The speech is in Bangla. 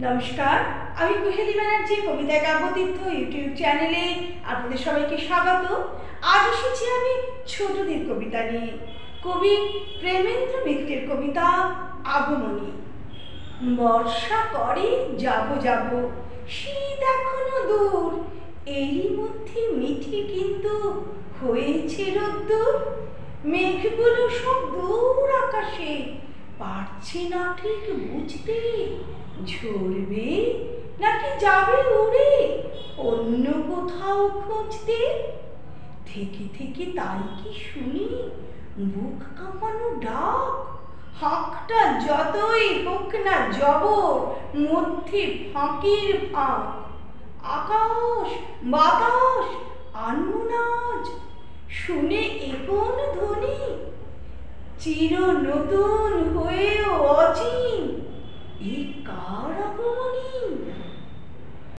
নমস্কার, আমি কুহেলি ব্যানার্জি কবিতা কাব্যতীর্থ ইউটিউব চ্যানেলে আপনাদের সবাইকে স্বাগত। আজ এসেছি আমি ছোটদের কবিতা নিয়ে। কবি প্রেমেন্দ্র মিত্রের কবিতা আগমনী। বর্ষা করে যাব যাব, শীত এখনো দূর, এরই মধ্যে মিঠে কিন্তু হয়েছে রোদ্দুর। মেঘগুলো সব দূর আকাশে, পারছে না ঠিক বুঝতে, ঝরবে নাকি যাবে উড়ে অন্য কোথাও খুঁজতে। থেকে থেকে তাই কি শুনি বুক কাঁপানো ডাক, হাঁকটা যতই হোক না জবর, মধ্যে ফাঁকির ফাঁক। আকাশ বাতাস আনমনাজ, শুনে এ কোন ধ্বনি, চির নতুন হয়েও অচিন, এ কার আগমনী?